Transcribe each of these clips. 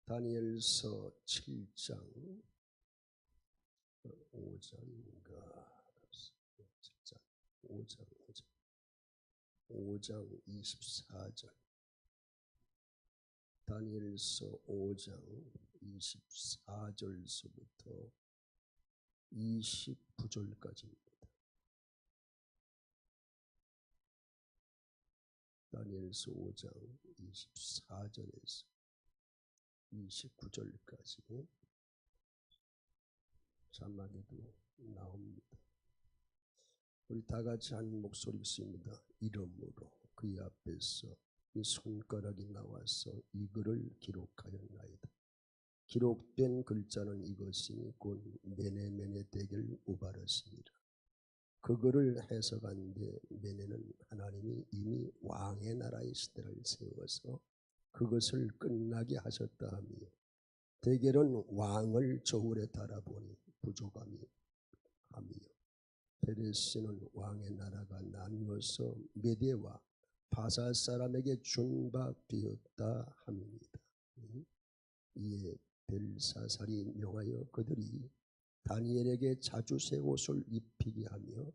다니엘서 7장 5장인가 7장 5장 24절 다니엘서 5장 24절서부터 29절까지입니다. 다니엘서 5장 24절에서 29절까지 자막에도 나옵니다. 우리 다 같이 한 목소리 있습니다. 이름으로 그의 앞에서 이 손가락이 나와서 이 글을 기록하였나이다. 기록된 글자는 이것이니 곧 메네메네 대겔 우바르스니라. 그 글을 해석한데 메네는 하나님이 이미 왕의 나라의 시대를 세워서 그것을 끝나게 하셨다 하며, 대겔은 왕을 저울에 달아보니 부족함이 하며, 페레스는 왕의 나라가 나뉘어서 메대와 바사 사람에게 준 바 되었다 함입니다. 이에 벨사살이 명하여 그들이 다니엘에게 자주 새 옷을 입히게 하며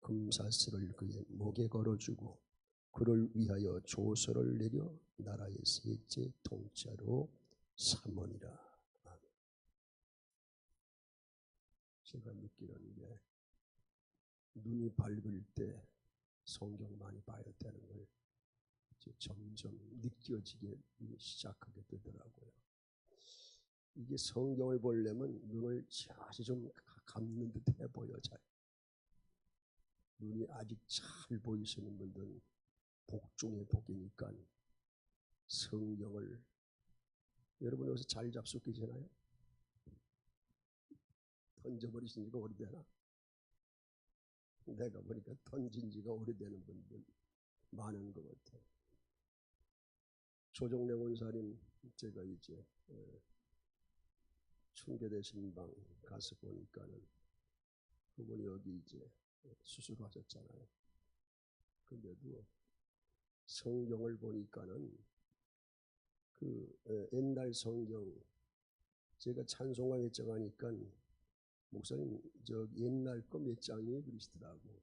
금사슬을 그의 목에 걸어주고 그를 위하여 조서를 내려 나라의 셋째 통치자로 삼으니라. 제가 느끼는 게 눈이 밝을 때 성경 많이 봐야 되는 걸 점점 느껴지게 시작하게 되더라고요. 이게 성경을 보려면 눈을 자주 좀 감는 듯 해 보여. 잘 눈이 아직 잘 보이시는 분들은 복 중에 복이니까 성경을, 여러분 여기서 잘 잡수기잖아요. 던져버리신 지가 오래되나? 내가 보니까 던진 지가 오래되는 분들 많은 것 같아요. 조정래 원사님, 제가 이제 충계대 신방 가서 보니까는 그분이 여기 이제 수술하셨잖아요. 근데도 성경을 보니까는 그 옛날 성경, 제가 찬송가에 정하니까 목사님 저 옛날 거 몇 장이에요 그러시더라고.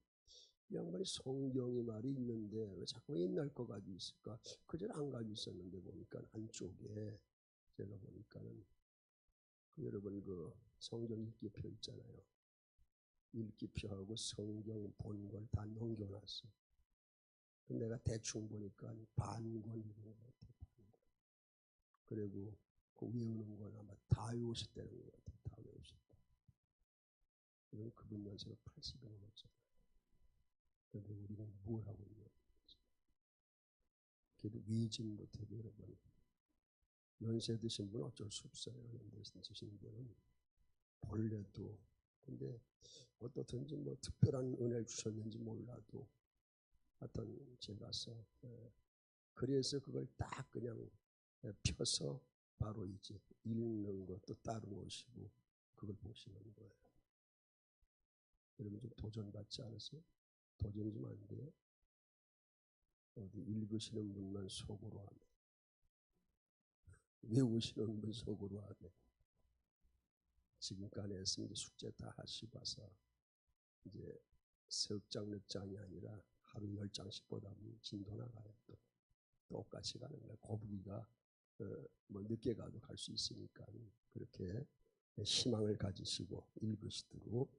이 양반이 성경이 말이 있는데 왜 자꾸 옛날 거 가지고 있을까? 그전에 안 가지고 있었는데 보니까 한쪽에 제가 보니까는 여러분 그 성경 읽기표 있잖아요. 읽기표하고 성경 본 걸 다 넘겨놨어. 내가 대충 보니까 반권 읽은 것 같아요. 그리고 그 외우는 건 아마 다 외우셨다는 것 같아요. 다 외우셨다. 그럼 그분 연세가 80이 넘었잖아요. 그런데 우리는 뭘 하고 있는 거지? 그래도 위진 못해도 여러분, 연세 드신 분은 어쩔 수 없어요. 연세 드신 분은 본래도, 근데 어떻든지 뭐 특별한 은혜를 주셨는지 몰라도 하여튼 제가서 그래서 그걸 딱 그냥 펴서 바로 이제 읽는 것도 따로 놓으시고 그걸 보시는 거예요. 여러분 좀 도전받지 않으세요? 도전 좀 안 돼요? 어디 읽으시는 분만 속으로 하네. 외우시는 분 속으로 하네. 지금까지 했으면 숙제 다 하시고 와서 이제 석 장, 몇 장이 아니라 하루 10장씩 보다 보면 진도 나가요. 또 똑같이 가는 거예요. 거북이가 뭐 늦게 가도 갈 수 있으니까 그렇게 희망을 가지시고 읽으시도록.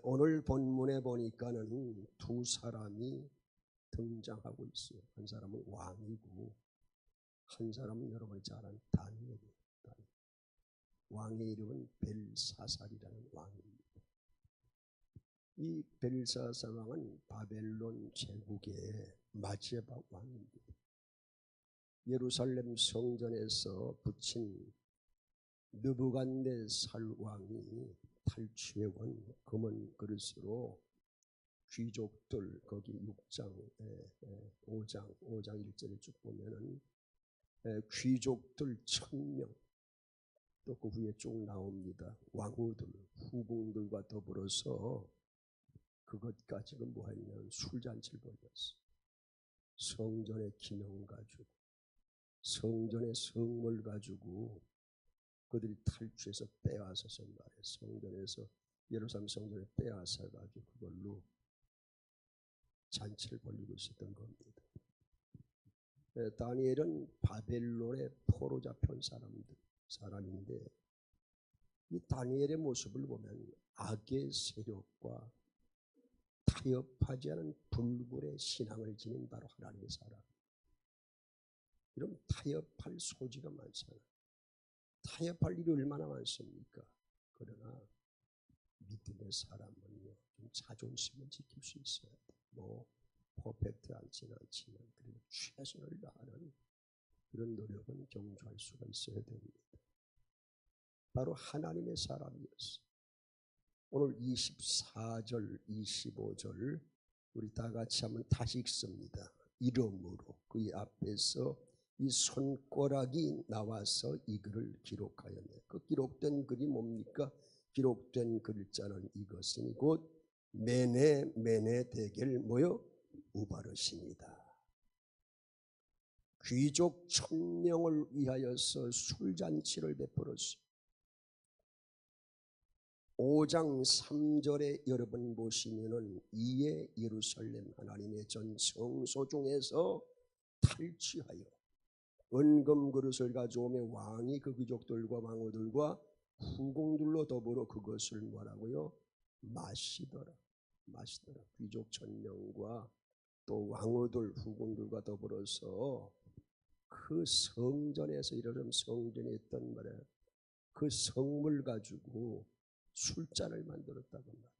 오늘 본문에 보니까는 두 사람이 등장하고 있어요. 한 사람은 왕이고 한 사람은 여러분이 잘 아는 다니엘이에요. 왕의 이름은 벨사살이라는 왕입니다. 이 벨사살 왕은 바벨론 제국의 마지막 왕입니다. 예루살렘 성전에서 붙인 느부갓네살 왕이 탈취해온 금은 그릇으로 귀족들, 거기 6장, 5장 1절에 쭉 보면은 귀족들 1000명, 또 그 후에 쭉 나옵니다. 왕후들, 후궁들과 더불어서 그것 가지고 뭐 했냐면 술잔치를 벌였어. 성전에 기념 가지고 성전의 성물 가지고 그들이 탈취해서 빼앗아서 말이에요. 성전에서 예루살렘 성전에 빼앗아 가지고 그걸로 잔치를 벌이고 있었던 겁니다. 다니엘은 바벨론에 포로 잡혀온 사람인데 이 다니엘의 모습을 보면 악의 세력과 타협하지 않은 불굴의 신앙을 지닌 바로 하나님의 사람. 이런 타협할 소지가 많잖아요. 타협할 일이 얼마나 많습니까? 그러나 믿음의 사람은요, 좀 자존심을 지킬 수 있어야 돼. 뭐 퍼펙트 않지는 않지만 그래도 최선을 다하는 그런 노력은 경주할 수가 있어야 됩니다. 바로 하나님의 사람이었어요. 오늘 24절, 25절 우리 다 같이 한번 다시 읽습니다. 이름으로 그의 앞에서 이 손가락이 나와서 이 글을 기록하였네. 그 기록된 글이 뭡니까? 기록된 글자는 이것이니 곧 메네 대겔 뭐요? 우바르십니다. 귀족 1000명을 위하여서 술잔치를 베풀었어요. 5장 3절에 여러분 보시면은 이에 예루살렘 하나님의 전 성소 중에서 탈취하여 은금 그릇을 가져오며 왕이 그 귀족들과 왕후들과 후궁들로 더불어 그것을 뭐라고요? 마시더라. 귀족 1000명과 또 왕후들 후궁들과 더불어서 그 성전에서 이런 성전에 있던 말이야. 그 성물 가지고 술잔을 만들었다고 말이야.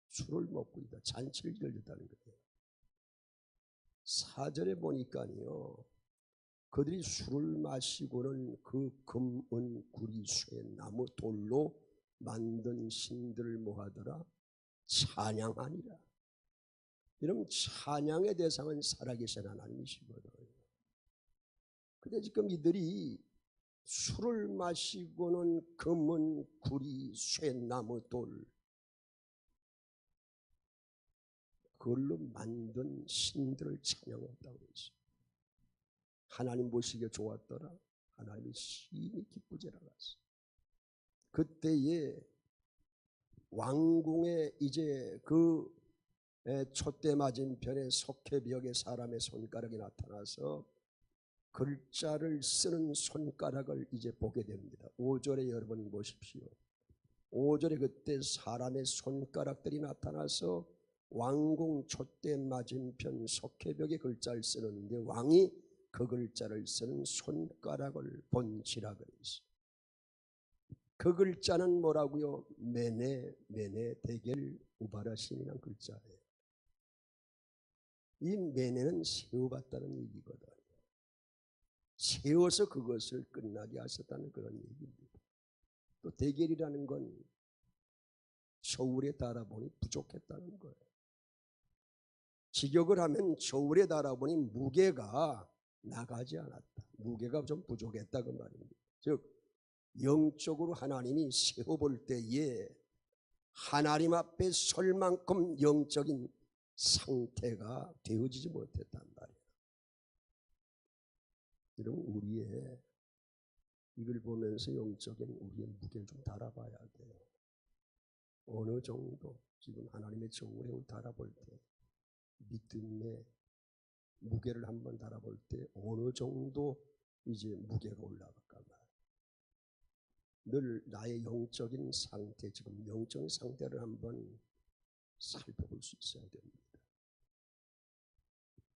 술을 먹고 있다. 잔치를 열렸다는 거예요. 4절에 보니까요. 그들이 술을 마시고는 그 금, 은, 구리, 쇠, 나무, 돌로 만든 신들을 뭐하더라? 찬양하니라. 이런 찬양의 대상은 살아계신 하나님이시거든요. 근데 지금 이들이 술을 마시고는 금은, 구리, 쇠, 나무, 돌 그걸로 만든 신들을 찬양했다고 했어요. 하나님 보시기에 좋았더라. 하나님이 심히 기쁘지라 갔어요. 그때에 왕궁에 이제 그 촛대 맞은편에 석회벽에 사람의 손가락이 나타나서 글자를 쓰는 손가락을 이제 보게 됩니다. 5절에 여러분 보십시오. 5절에 그때 사람의 손가락들이 나타나서 왕궁 촛대 맞은편 석회벽에 글자를 쓰는데 왕이 그 글자를 쓰는 손가락을 본지라 그랬어요. 그 글자는 뭐라고요? 메네 대겔 우바라신이라는 글자예요. 이 메네는 세워봤다는 얘기거든. 세워서 그것을 끝나게 하셨다는 그런 얘기입니다. 또 대겔이라는 건 저울에 달아보니 부족했다는 거예요. 직역을 하면 저울에 달아보니 무게가 나가지 않았다. 무게가 좀 부족했다 그 말입니다. 즉 영적으로 하나님이 세워볼 때에 하나님 앞에 설 만큼 영적인 상태가 되어지지 못했단 말이에요. 여러분 우리의 이걸 보면서 영적인 우리의 무게를 좀 달아봐야 돼요. 어느 정도 지금 하나님의 정우를 달아볼 때 믿음의 무게를 한번 달아볼 때 어느 정도 이제 무게가 올라갈까 말이에요. 늘 나의 영적인 상태, 지금 영적인 상태를 한번 살펴볼 수 있어야 됩니다.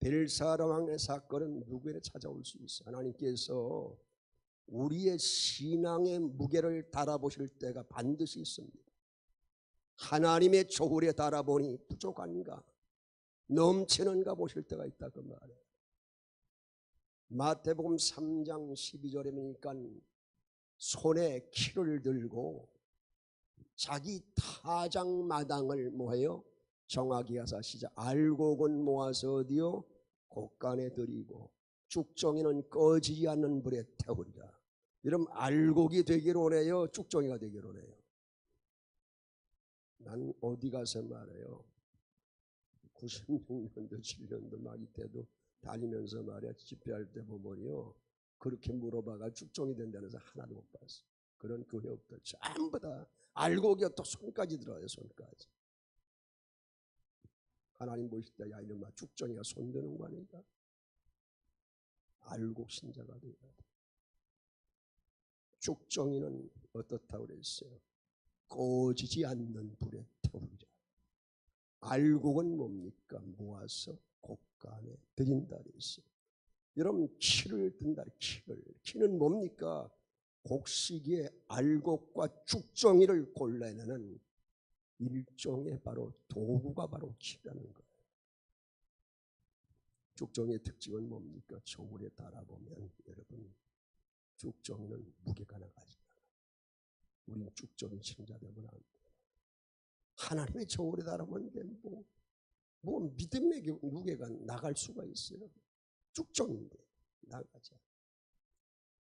벨사라 왕의 사건은 누구에게 찾아올 수 있어요? 하나님께서 우리의 신앙의 무게를 달아보실 때가 반드시 있습니다. 하나님의 조울에 달아보니 부족한가? 넘치는가 보실 때가 있다 그 말이에요. 마태복음 3장 12절에 보니까 손에 키를 들고 자기 타작마당을 뭐해요? 정하게 하사 시작 알곡은 모아서 어디요? 곳간에 들이고 쭉정이는 꺼지지 않는 불에 태우리라. 이러면 알곡이 되기를 원해요? 쭉정이가 되기를 원해요? 난 어디 가서 말해요. 96년도 7년도 막 이때도 다니면서 말이야 집회할 때 보면요 그렇게 물어봐가 죽종이 된다는 사람 하나도 못 봤어. 그런 교회 없들 전부 다 알고 또 손까지 들어요. 손까지. 하나님 보실 때 야 이놈아 죽종이가 손드는 거 아닌가? 알고 신자가 되어야 돼. 죽종이는 어떻다고 그랬어요? 꺼지지 않는 불에 태우리라. 알곡은 뭡니까? 모아서 곡간에 드린다 그랬어요. 여러분 키를 든다. 키는 뭡니까? 곡식의 알곡과 죽종이를 골라내는 일종의 바로 도구가 바로 키라는 거예요. 죽종의 특징은 뭡니까? 저울에 달아보면 여러분 죽종이는 무게가 나가지 않아요. 우린 죽종이 신자되면 안 돼요. 하나님의 저울에 달아보면 뭐 믿음의 무게가 나갈 수가 있어요. 죽종인데 나가지 않아요.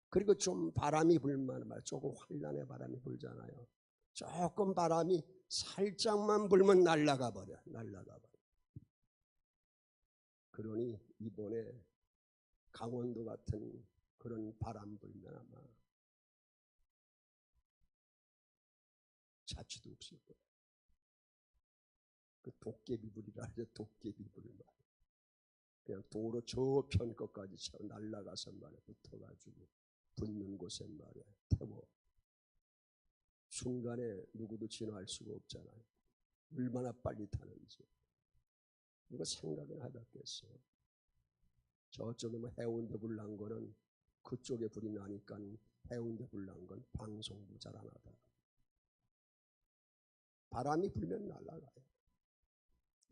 그리고 좀 바람이 불만 말 조금 환란의 바람이 불잖아요. 조금 바람이 살짝만 불면 날아가 버려. 그러니 이번에 강원도 같은 그런 바람 불면 아마 자취도 없을 거예요. 그 도깨비불이라 하죠. 도깨비불 말. 그냥 도로 저편 것까지 날아가서 말이야 붙어가지고 붙는 곳에 말이야 태워. 순간에 누구도 진화할 수가 없잖아요. 얼마나 빨리 타는지. 누가 생각을 하셨겠어요. 저쪽에 뭐 해운대 불 난 거는 그쪽에 불이 나니까 해운대 불 난 건 방송도 잘 안 하다. 바람이 불면 날아가요.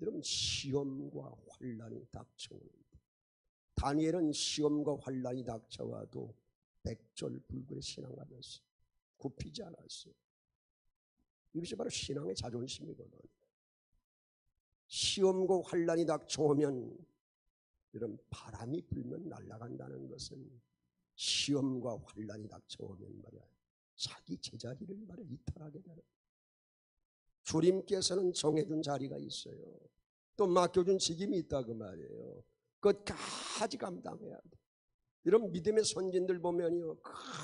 여러분 시험과 환란이 닥쳐오는데 다니엘은 시험과 환란이 닥쳐와도 백절불굴의 신앙하면서 굽히지 않았어요. 이것이 바로 신앙의 자존심이거든요. 시험과 환란이 닥쳐오면 이런 바람이 불면 날아간다는 것은 시험과 환란이 닥쳐오면 말이야 자기 제자리를 말이야 이탈하게 되는. 주님께서는 정해준 자리가 있어요. 또 맡겨준 직임이 있다 그 말이에요. 그것까지 감당해야 돼. 이런 믿음의 선진들 보면요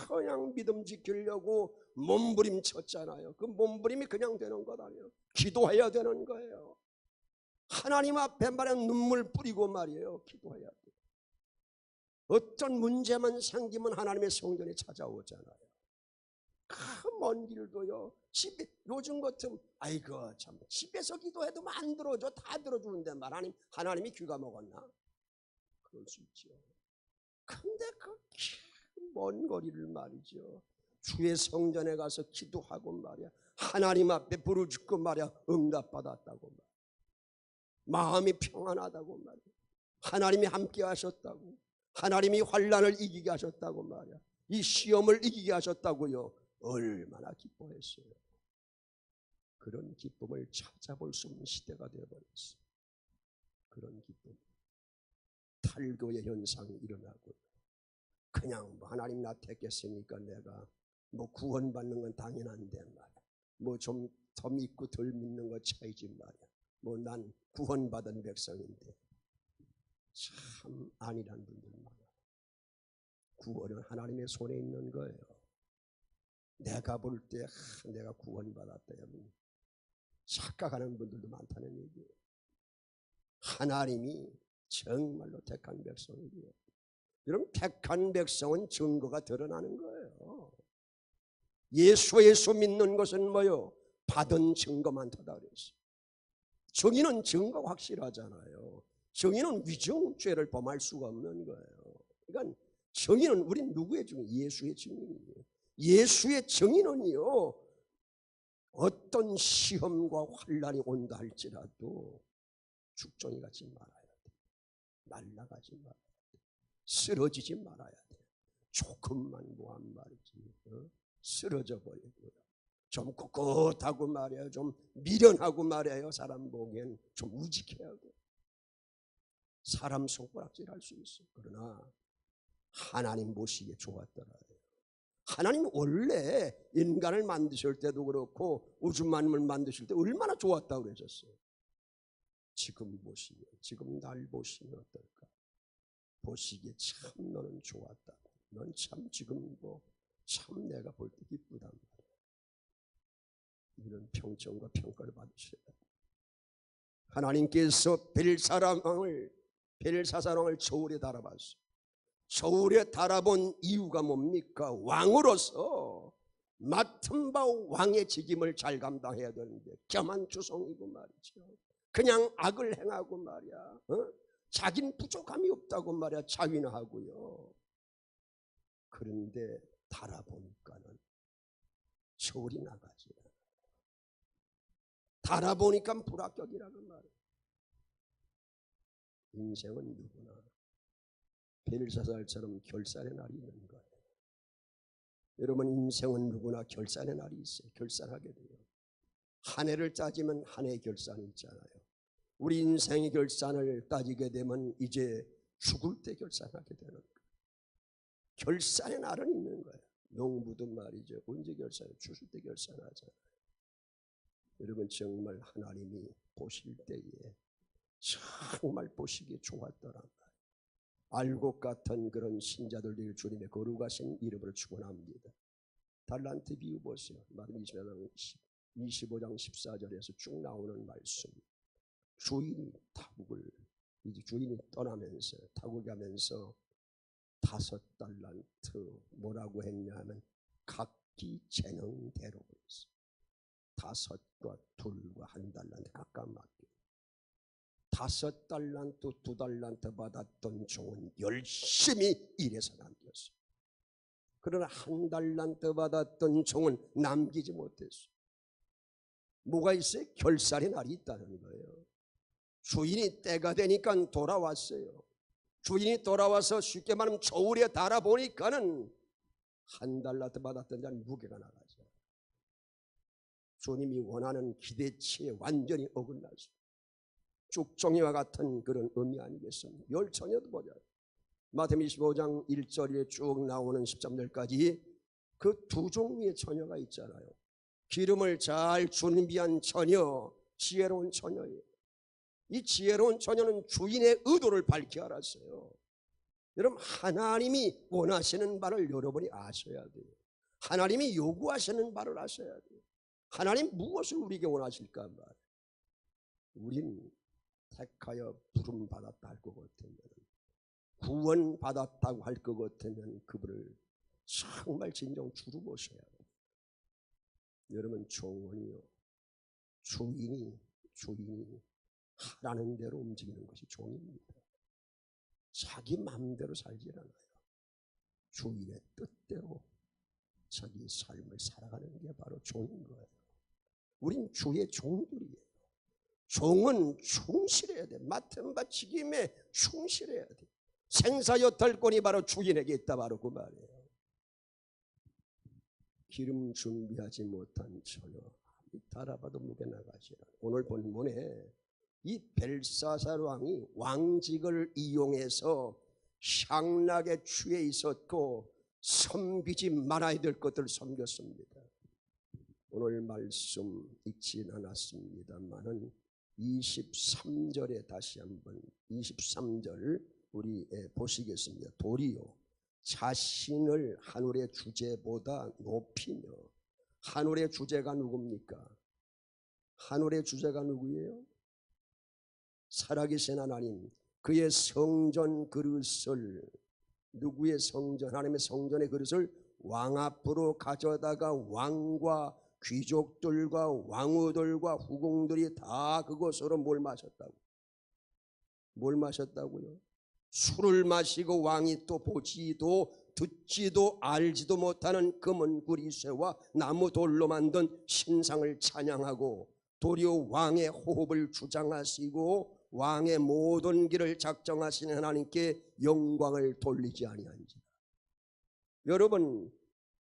그냥 믿음 지키려고 몸부림쳤잖아요. 그 몸부림이 그냥 되는 것 아니에요. 기도해야 되는 거예요. 하나님 앞에 말이야 눈물 뿌리고 말이에요 기도해야 돼. 어떤 문제만 생기면 하나님의 성전에 찾아오잖아요. 그 먼 길도요 집에 요즘 같으면 아이고 참 집에서 기도해도 안 들어줘. 다 들어주는데 하나님이 귀가 먹었나? 그럴 수 있죠. 근데 그 먼 거리를 말이죠 주의 성전에 가서 기도하고 말이야 하나님 앞에 부르짖고 말이야 응답받았다고 말이야. 마음이 평안하다고 말이야. 하나님이 함께 하셨다고. 하나님이 환난을 이기게 하셨다고 말이야. 이 시험을 이기게 하셨다고요. 얼마나 기뻐했어요. 그런 기쁨을 찾아볼 수 없는 시대가 되어버렸어요. 그런 기쁨. 탈교의 현상이 일어나고 그냥 뭐 하나님 나 택했으니까 내가 뭐 구원받는 건 당연한데 말이야. 뭐 좀 더 믿고 덜 믿는 거 차이지 말이야. 뭐 난 구원받은 백성인데 참 아니란 분들 많아요. 구원은 하나님의 손에 있는 거예요. 내가 볼 때 내가 구원받았다 여러분 착각하는 분들도 많다는 얘기예요. 하나님이 정말로 택한 백성이에요. 여러분 택한 백성은 증거가 드러나는 거예요. 예수 믿는 것은 뭐요? 받은 증거 많다다 그랬어요. 정의는 증거가 확실하잖아요. 정의는 위증죄를 범할 수가 없는 거예요. 그러니까 정의는 우린 누구의 증인? 예수의 증인이에요. 예수의 증인은요 어떤 시험과 환난이 온다 할지라도 죽종이 가지 말아야 돼. 날아가지 말아야 돼. 쓰러지지 말아야 돼. 조금만 뭐한 말이지 쓰러져 버리고요. 좀 꿋꿋하고 말이에요. 좀 미련하고 말이에요. 사람 보기엔 좀 우직해야 돼. 사람 손가락질 할 수 있어. 그러나 하나님 보시기에 좋았더라. 하나님 원래 인간을 만드실 때도 그렇고 우주 만물을 만드실 때 얼마나 좋았다고 그러셨어요. 지금 보시면 지금 날 보시면 어떨까? 보시기에 참 너는 좋았다. 넌 참 지금 참 내가 볼 때 기쁘단 말이야. 이런 평점과 평가를 받으셔야 돼. 하나님께서 벨사사왕을 저울에 달아봤어요. 저울에 달아본 이유가 뭡니까? 왕으로서 맡은 바 왕의 직임을 잘 감당해야 되는데 겸한 주성이고 말이죠. 그냥 악을 행하고 말이야. 자기는 부족함이 없다고 말이야. 자위하고요. 그런데 달아보니까는 저울이 나가지. 달아보니까 불합격이라고 말이야. 인생은 누구나 벨사살처럼 결산의 날이 있는 거예요. 여러분, 인생은 누구나 결산의 날이 있어요. 결산하게 돼요. 한 해를 따지면 한 해의 결산이 있잖아요. 우리 인생의 결산을 따지게 되면 이제 죽을 때 결산하게 되는 거예요. 결산의 날은 있는 거예요. 농부도 말이죠. 언제 결산해? 죽을 때 결산하잖아요. 여러분, 정말 하나님이 보실 때에 정말 보시기에 좋았더란 말이에요. 알곡 같은 그런 신자들을 주님의 거룩하신 이름으로 축원합니다. 달란트 비유 보세요. 마태복음 25장 14절에서 쭉 나오는 말씀. 주인이 떠나면서 타국을 가면서 5달란트 뭐라고 했냐면 각기 재능대로 했어요. 5과 2과 1달란트 각각 맡겨. 5달란트, 2달란트 받았던 종은 열심히 일해서 남겼어요. 그러나 1달란트 받았던 종은 남기지 못했어요. 뭐가 있어요? 결산의 날이 있다는 거예요. 주인이 때가 되니까 돌아왔어요. 주인이 돌아와서 쉽게 말하면 저울에 달아보니까는 1달란트 받았던 자는 무게가 나가죠. 주님이 원하는 기대치에 완전히 어긋나죠. 쭉정이와 같은 그런 의미 아니겠습니까? 열처녀도 보자. 마태복음 25장 1절에 쭉 나오는 13절까지 그 2종류의 처녀가 있잖아요. 기름을 잘 준비한 처녀, 지혜로운 처녀예요. 이 지혜로운 처녀는 주인의 의도를 밝히 알았어요. 여러분, 하나님이 원하시는 바를 여러분이 아셔야 돼요. 하나님이 요구하시는 바를 아셔야 돼요. 하나님 무엇을 우리에게 원하실까 말이에요. 우린 택하여 부름 받았다 할 것 같으면, 구원 받았다고 할 것 같으면 그분을 정말 진정 주로 모셔야 돼요. 여러분, 종은요, 주인이 하라는 대로 움직이는 것이 종입니다. 자기 마음대로 살지 않아요. 주인의 뜻대로 자기 삶을 살아가는 게 바로 종인 거예요. 우린 주의 종들이에요. 종은 충실해야 돼. 맡은 바 직임에 충실해야 돼. 생사여탈권이 바로 주인에게 있다, 바로 그 말이에요. 기름 준비하지 못한 처녀, 달아봐도 무게 나가지라. 오늘 본문에 이 벨사살 왕이 왕직을 이용해서 향락에 취해 있었고 섬기지 말아야 될 것들을 섬겼습니다. 오늘 말씀 읽진 않았습니다만은 23절에 다시 한번 23절 우리 보시겠습니다. 도리요 자신을 하늘의 주제보다 높이며. 하늘의 주제가 누굽니까? 하늘의 주제가 누구예요? 살아계신 하나님, 그의 성전 그릇을, 누구의 성전? 하나님의 성전의 그릇을 왕 앞으로 가져다가 왕과 귀족들과 왕후들과 후궁들이 다 그것으로 뭘 마셨다고? 뭘 마셨다고요? 술을 마시고 왕이 또 보지도 듣지도 알지도 못하는 금은 구리쇠와 나무 돌로 만든 신상을 찬양하고 도리어 왕의 호흡을 주장하시고 왕의 모든 길을 작정하시는 하나님께 영광을 돌리지 아니한지라. 여러분,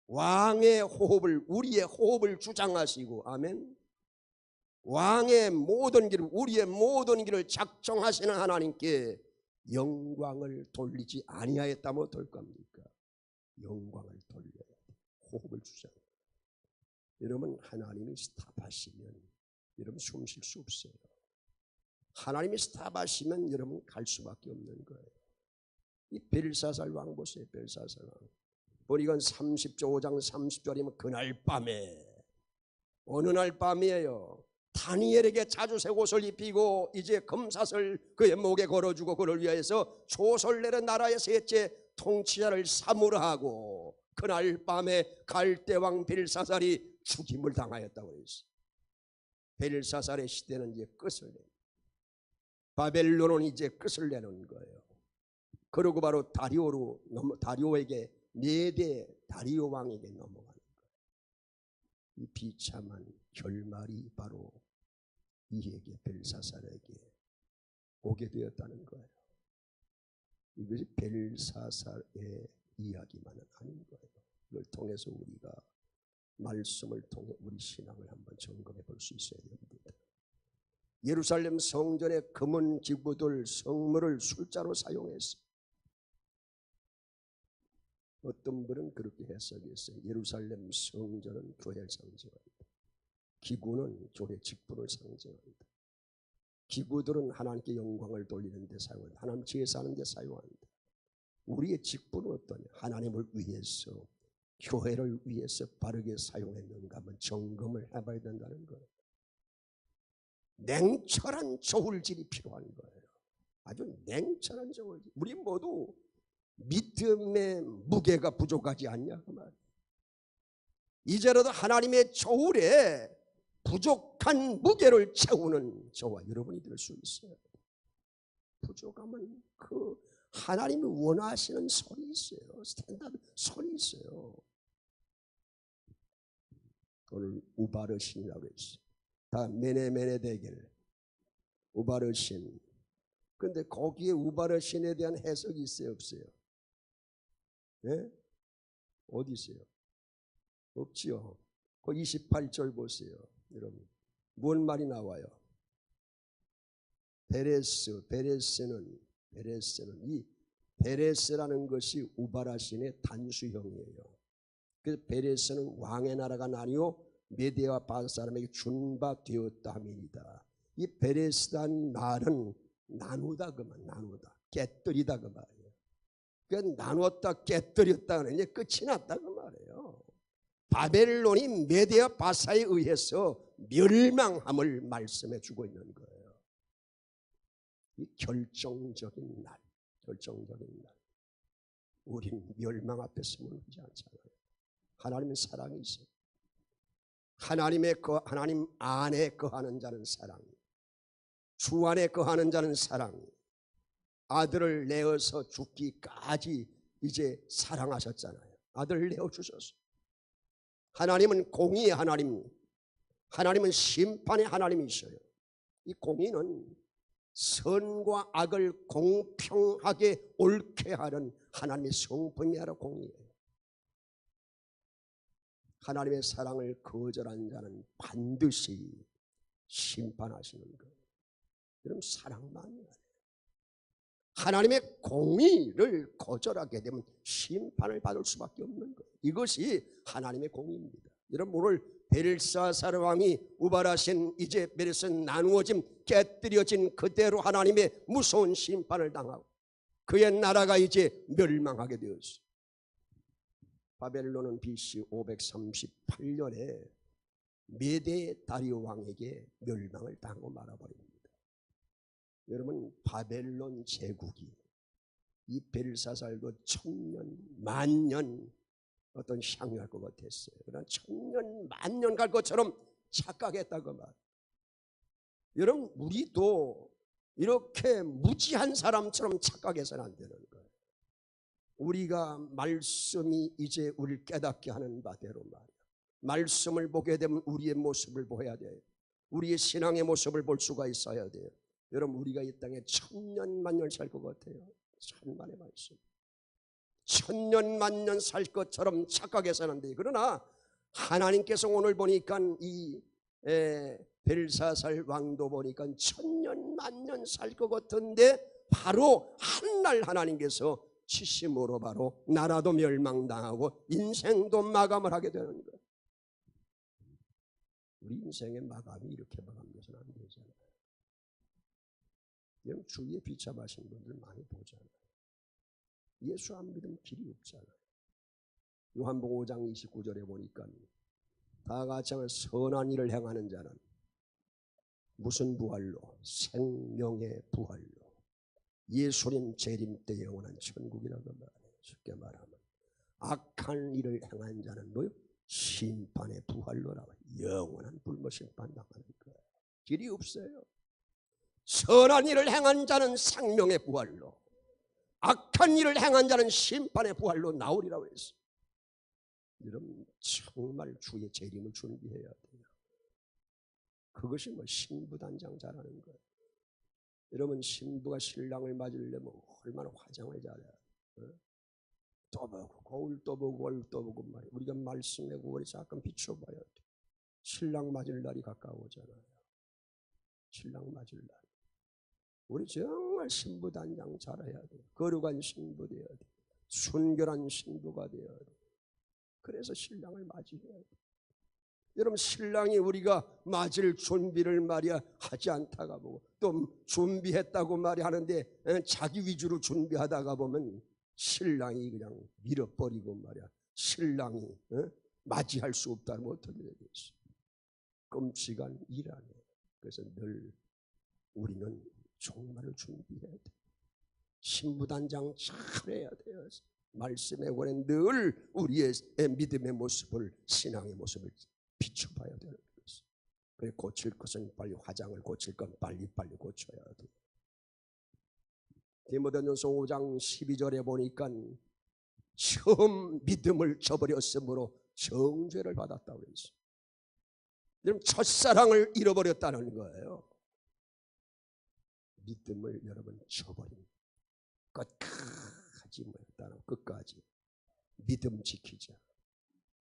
왕의 호흡을, 우리의 호흡을 주장하시고, 아멘, 왕의 모든 길을, 우리의 모든 길을 작정하시는 하나님께 영광을 돌리지 아니하였다면 어떨 겁니까? 영광을 돌려야 돼. 호흡을 주장해. 여러분, 하나님이 스탑하시면 여러분 숨 쉴 수 없어요. 하나님이 스탑하시면 여러분 갈 수밖에 없는 거예요. 이 벨사살 왕 보세요. 벨사살 왕. 보니까 30조 5장 30절이면 그날 밤에, 어느 날 밤이에요. 다니엘에게 자주색 옷을 입히고 이제 금사슬 그의 목에 걸어주고 그를 위하여서 조솔레르 나라의 셋째 통치자를 삼으라 하고, 그날 밤에 갈대왕 벨사살이 죽임을 당하였다고 했어요. 벨사살의 시대는 이제 끝을 냅니다. 바벨론은 이제 끝을 내는 거예요. 그리고 바로 다리오에게, 메대 다리오 왕에게 넘어가는 거예요. 이 비참한 결말이 바로 이에게, 벨사살에게 오게 되었다는 거예요. 이것이 벨사살의 이야기만은 아닌 거예요. 이걸 통해서 우리가 말씀을 통해 우리 신앙을 한번 점검해 볼 수 있어야 됩니다. 예루살렘 성전의 금은 기구들, 성물을 술자로 사용했어요. 어떤 분은 그렇게 해석했어요. 예루살렘 성전은 교회를 상징합니다. 기구는 교회 직분을 상징합니다. 기구들은 하나님께 영광을 돌리는 데 사용합니다. 하나님 제사하는 데 사용합니다. 우리의 직분은 어떠냐? 하나님을 위해서, 교회를 위해서 바르게 사용했는가 한번 점검을 해봐야 된다는 거예요. 냉철한 저울질이 필요한 거예요. 아주 냉철한 저울질. 우리 모두 믿음의 무게가 부족하지 않냐 그 말. 이제라도 하나님의 저울에 부족한 무게를 채우는 저와 여러분이 될 수 있어요. 부족하면 그 하나님이 원하시는 선이 있어요. 스탠다드 선이 있어요. 오늘 우바르신이라고 했어요. 다 메네메네 대결, 우바르신. 근데 거기에 우바르신에 대한 해석이 있어요, 없어요? 예? 어디 있어요? 없지요. 그 28절 보세요, 여러분. 뭔 말이 나와요? 베레스는 이 베레스라는 것이 우바르신의 단수형이에요. 그래서 베레스는 왕의 나라가 나뉘어 메대와 바사 사람에게 준 바 되었다 함이니이다. 이 베레스란 말은 나누다 그 말, 나누다, 깨뜨리다 그 말이에요. 그러니까 나눴다, 깨뜨렸다 하는 게 끝이 났다 그 말이에요. 바벨론이 메대와 바사에 의해서 멸망함을 말씀해 주고 있는 거예요. 이 결정적인 날, 결정적인 날. 우리는 멸망 앞에 서무르지 않잖아요. 하나님은 사랑이 있어요. 하나님 안에 거하는 자는 사랑이, 주 안에 거하는 자는 사랑이, 아들을 내어서 죽기까지 이제 사랑하셨잖아요. 아들을 내어주셨어요. 하나님은 공의의 하나님, 하나님은 심판의 하나님이셔요. 이 공의는 선과 악을 공평하게 옳게 하는 하나님의 성품이라 공의예요. 하나님의 사랑을 거절한 자는 반드시 심판하시는 거예요. 여러분, 사랑만이 아니에요. 하나님의 공의를 거절하게 되면 심판을 받을 수밖에 없는 거예요. 이것이 하나님의 공의입니다. 여러분, 오늘 벨사살 왕이 우발하신 이제 벨사살 나누어짐, 깨뜨려진 그대로 하나님의 무서운 심판을 당하고 그의 나라가 이제 멸망하게 되었어요. 바벨론은 BC 538년에 메대 다리오 왕에게 멸망을 당하고 말아버립니다. 여러분, 바벨론 제국이 이 벨사살도 1000년, 만년 어떤 향유할 것 같았어요. 그러나 1000년, 만년 갈 것처럼 착각했다고 말. 여러분, 우리도 이렇게 무지한 사람처럼 착각해서는 안 되는 거예요. 우리가 말씀이 이제 우리를 깨닫게 하는 바대로 말이야. 말씀을 보게 되면 우리의 모습을 보여야 돼요. 우리의 신앙의 모습을 볼 수가 있어야 돼요. 여러분, 우리가 이 땅에 1000년 만년 살 것 같아요. 천만의 말씀. 1000년 만년 살 것처럼 착각해서는 안 돼요. 그러나 하나님께서 오늘 보니까 이 벨사살 왕도 보니까 1000년 만년 살 것 같은데 바로 한날 하나님께서 치심으로 바로 나라도 멸망당하고 인생도 마감을 하게 되는 거예요. 우리 인생의 마감이 이렇게 마감돼서는 안 되잖아요. 여러분, 주위에 비참하신 분들 많이 보잖아요. 예수 안 믿으면 길이 없잖아요. 요한복음 5장 29절에 보니까 다 같이 하면 선한 일을 행하는 자는 무슨 부활로? 생명의 부활로. 예수님 재림 때 영원한 천국이라고 말해요. 쉽게 말하면 악한 일을 행한 자는 뭐요? 심판의 부활로 나와 영원한 불못심판 당하는 거예요. 길이 없어요. 선한 일을 행한 자는 생명의 부활로, 악한 일을 행한 자는 심판의 부활로 나오리라고 했어요. 여러분 정말 주의 재림을 준비해야 돼요. 그것이 뭐 신부단장 잘하는 거예요. 여러분 신부가 신랑을 맞으려면 얼마나 화장을 잘해야 돼요. 또 보고 거울 또 보고 얼 또 보고 말이에요. 우리가 말씀에 거울에 잠깐 비춰봐야 돼. 신랑 맞을 날이 가까워잖아요. 신랑 맞을 날. 우리 정말 신부단장 잘해야 돼요. 거룩한 신부 되어야 돼요. 순결한 신부가 되어야 돼요. 그래서 신랑을 맞이해야 돼요. 여러분 신랑이 우리가 맞을 준비를 말이야 하지 않다가 보고 또 준비했다고 말이 하는데 자기 위주로 준비하다가 보면 신랑이 그냥 밀어버리고 말이야 신랑이 맞이할 수 없다면 어떻게 되겠어? 끔찍한 일 아니에요. 그래서 늘 우리는 정말로 준비해야 돼. 신부단장 잘해야 돼요. 말씀에 관해 늘 우리의 믿음의 모습을 신앙의 모습을 비춰봐야 되는 것이죠. 그래 고칠 것은 빨리 화장을 고칠 건 빨리빨리 고쳐야 돼. 디모데전서 5장 12절에 보니까 처음 믿음을 저버렸으므로 정죄를 받았다고 했어요. 여러분 첫사랑을 잃어버렸다는 거예요. 믿음을 여러분 저버린 끝까지 뭐였다는 끝까지 믿음 지키자.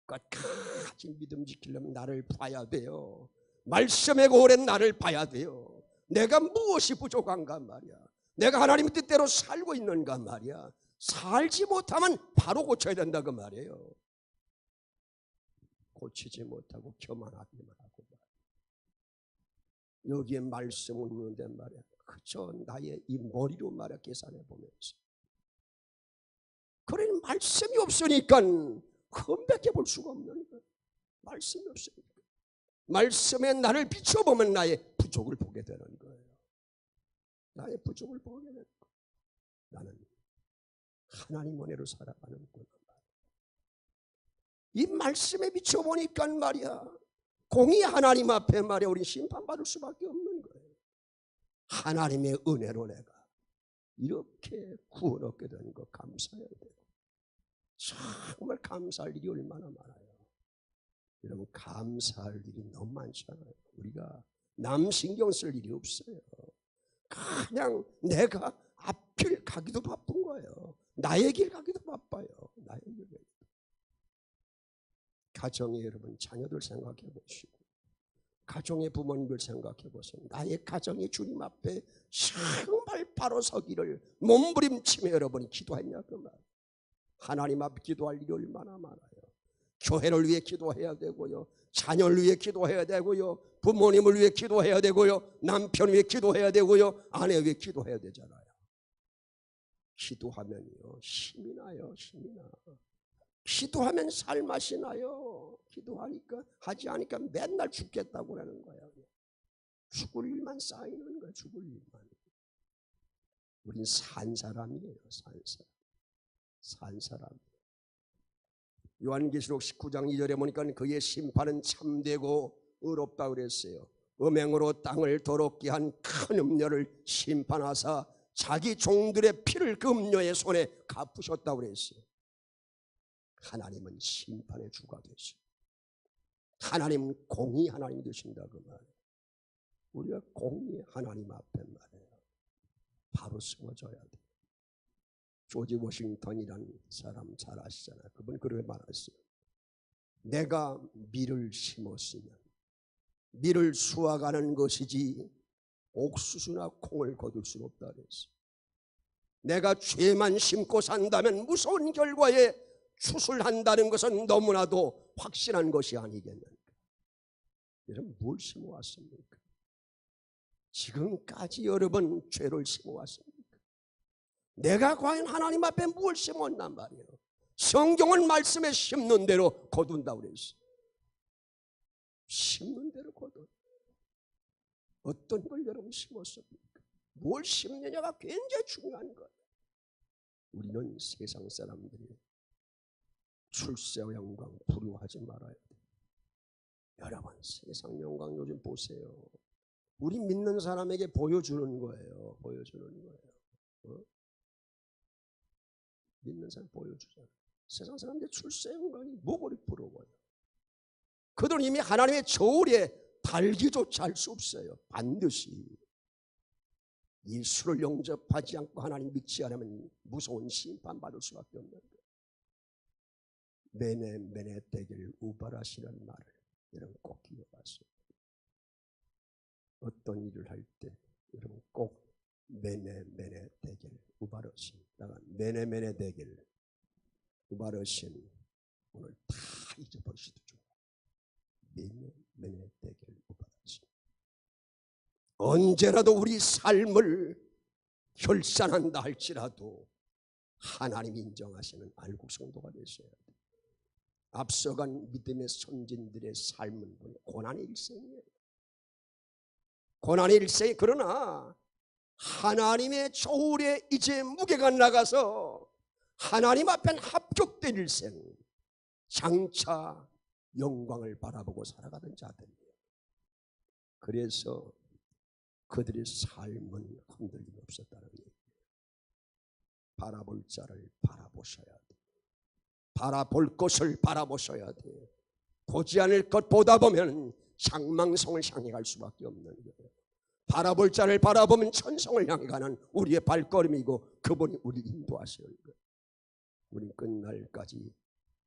끝까지 믿음 지키려면 나를 봐야 돼요. 말씀의 오랜 나를 봐야 돼요. 내가 무엇이 부족한가 말이야. 내가 하나님의 뜻대로 살고 있는가 말이야. 살지 못하면 바로 고쳐야 된다 그 말이에요. 고치지 못하고 교만하기만 하고 말이야. 여기에 말씀을 묻는데 말이야. 그저 나의 이 머리로 말이야 계산해 보면서 그러니 말씀이 없으니까 컴백해 볼 수가 없는 거예요. 말씀이 없으니까. 말씀에 나를 비춰보면 나의 부족을 보게 되는 거예요. 나의 부족을 보게 되는 거예요. 나는 하나님 은혜로 살아가는구나. 이 말씀에 비춰보니까 말이야 공의 하나님 앞에 말이야 우리 심판받을 수밖에 없는 거예요. 하나님의 은혜로 내가 이렇게 구원 얻게 되는 거 감사해야 돼요. 정말 감사할 일이 얼마나 많아요. 여러분 감사할 일이 너무 많잖아요. 우리가 남 신경 쓸 일이 없어요. 그냥 내가 앞길 가기도 바쁜 거예요. 나의 길 가기도 바빠요. 나의 길. 가정에 여러분 자녀들 생각해 보시고 가정의 부모님들 생각해 보세요. 나의 가정이 주님 앞에 정말 바로 서기를 몸부림치며 여러분이 기도했냐 그 말. 하나님 앞에 기도할 일이 얼마나 많아요. 교회를 위해 기도해야 되고요. 자녀를 위해 기도해야 되고요. 부모님을 위해 기도해야 되고요. 남편 위해 기도해야 되고요. 아내 위해 기도해야 되잖아요. 기도하면요 힘이 나요. 힘이 나. 기도하면 살맛이 나요. 기도하니까 하지 않으니까 맨날 죽겠다고 하는 거예요. 죽을 일만 쌓이는 거예요. 죽을 일만. 우린 산 사람이에요. 산 사람. 요한계시록 19장 2절에 보니까 그의 심판은 참되고 의롭다고 그랬어요. 음행으로 땅을 더럽게 한 큰 음녀를 심판하사 자기 종들의 피를 그 음녀의 손에 갚으셨다고 그랬어요. 하나님은 심판의 주가 되시고 하나님 공의 하나님이 되신다 그 말이에요. 우리가 공의 하나님 앞에 말이에요 바로 세워져야 돼요. 조지 워싱턴이라는 사람 잘 아시잖아요. 그분 그렇게 말했어요. 내가 밀을 심었으면 밀을 수확하는 것이지 옥수수나 콩을 거둘 수는 없다 그랬어요. 내가 죄만 심고 산다면 무서운 결과에 추술한다는 것은 너무나도 확실한 것이 아니겠는가. 여러분 뭘 심어왔습니까? 지금까지 여러분 죄를 심어왔습니까? 내가 과연 하나님 앞에 무엇을 심었단 말이에요. 성경은 말씀에 심는 대로 거둔다고 그랬어요. 심는 대로 거둔. 어떤 걸 여러분 심었습니까? 뭘 심느냐가 굉장히 중요한 거예요. 우리는 세상 사람들이 출세와 영광 부러워하지 말아야 돼요. 여러분 세상 영광 요즘 보세요. 우리 믿는 사람에게 보여주는 거예요. 보여주는 거예요. 믿는 사람 보여주잖아요. 세상 사람들 출세 영광이 뭐고리 부러워요. 그들은 이미 하나님의 저울에 달기조차 할 수 없어요. 반드시 예수를 영접하지 않고 하나님 믿지 않으면 무서운 심판받을 수밖에 없는 거예요. 메네 메네 되길 우발하시는 말을 여러분 꼭 기억하세요. 어떤 일을 할 때 여러분 꼭 메네 메네 되길 우발하신 나가 메네 메네 되길 우발하신 오늘 다 잊어버리시도 좋아요. 메네 메네 되길 우발하신 언제라도 우리 삶을 결산한다 할지라도 하나님 인정하시는 알곡 성도가 되셔야 돼요. 앞서간 믿음의 선진들의 삶은 고난의 일생이에요. 고난의 일생. 그러나 하나님의 저울에 이제 무게가 나가서 하나님 앞엔 합격된 일생, 장차 영광을 바라보고 살아가던 자들이에요. 그래서 그들의 삶은 흔들림 없었다는 얘기예요. 바라볼 자를 바라보셔야 돼요. 바라볼 것을 바라보셔야 돼요. 보지 않을 것 보다 보면 장망성을 향해 갈 수밖에 없는 거예요. 바라볼 자를 바라보면 천성을 향해 가는 우리의 발걸음이고 그분이 우리를 인도하시는 거예요. 우린 끝날까지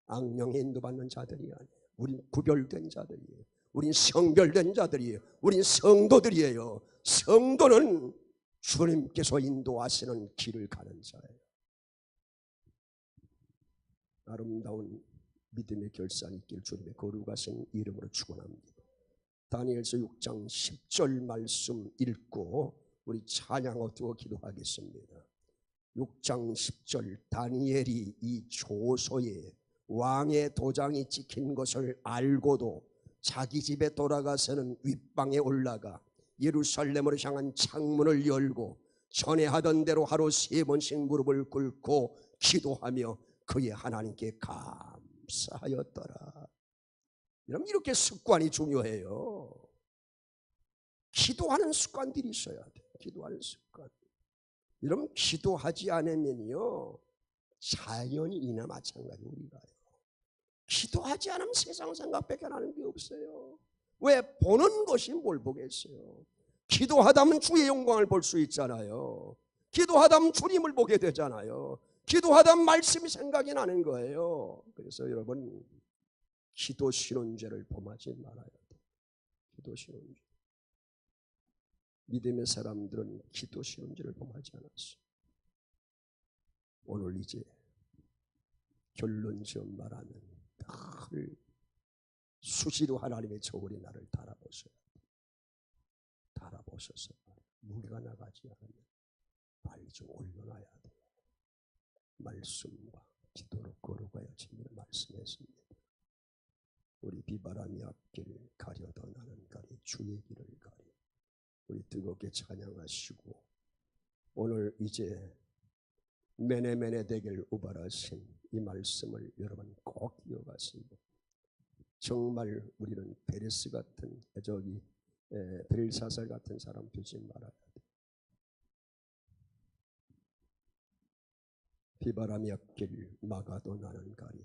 악령에 인도받는 자들이 아니에요. 우린 구별된 자들이에요. 우린 성별된 자들이에요. 우린 성도들이에요. 성도는 주님께서 인도하시는 길을 가는 자예요. 아름다운 믿음의 결산이 있길 주님의 거룩하신 이름으로 축원합니다. 다니엘서 6장 10절 말씀 읽고 우리 찬양을 두고 기도하겠습니다. 6장 10절 다니엘이 이 조서에 왕의 도장이 찍힌 것을 알고도 자기 집에 돌아가서는 윗방에 올라가 예루살렘으로 향한 창문을 열고 전에 하던 대로 하루 3번씩 무릎을 꿇고 기도하며 그의 하나님께 감사하였더라. 여러분 이렇게 습관이 중요해요. 기도하는 습관들이 있어야 돼요. 기도하는 습관. 여러분 기도하지 않으면요 자연인이나 마찬가지 우리가요. 기도하지 않으면 세상 생각밖에 나는 게 없어요. 왜? 보는 것이 뭘 보겠어요. 기도하다면 주의 영광을 볼 수 있잖아요. 기도하다면 주님을 보게 되잖아요. 기도하다면 말씀이 생각이 나는 거예요. 그래서 여러분 기도 신혼죄를 범하지 말아야 돼요. 기도 신혼죄. 믿음의 사람들은 기도 신혼죄를 범하지 않았어요. 오늘 이제 결론지어 말하면 늘 수시로 하나님의 저울이 나를 달아보셔야 돼요. 달아보셔서 무게가 나가지 않으면 빨리 좀 올려놔야 돼요. 말씀과 기도로 거룩하여 진리를 말씀했습니다. 우리 비바람이 앞길 가려도 나는 가리 주의 길을 가리. 우리 뜨겁게 찬양하시고 오늘 이제 메네메네 되길 우발하신 이 말씀을 여러분 꼭 기억하시고 정말 우리는 베레스 같은 벨사살 같은 사람 되지 말아야 돼. 비바람이 앞길 막아도 나는 가리